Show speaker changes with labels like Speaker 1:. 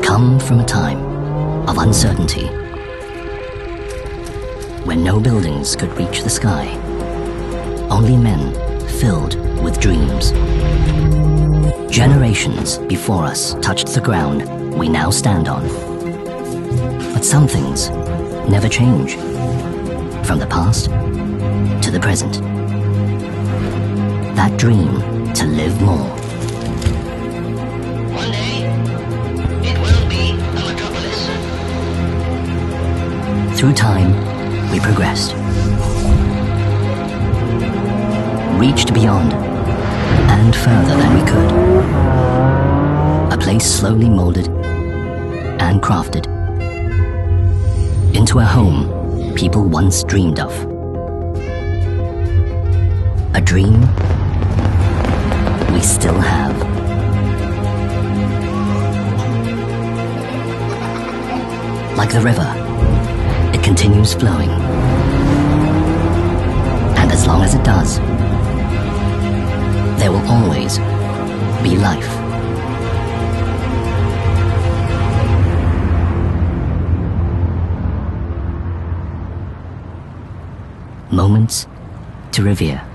Speaker 1: come from a time of uncertainty, when no buildings could reach the sky, only men filled with dreams. Generations before us touched the ground we now stand on. But some things never change, from the past to the present. That dream to live more.
Speaker 2: One day, it will be a metropolis.
Speaker 1: Through time, we progressed. Reached beyond and further than we could. A place slowly molded and crafted into a home people once dreamed of. A dream we still have. Like the river, it continues flowing. And as long as it does, there will always be life. Moments to Rivière.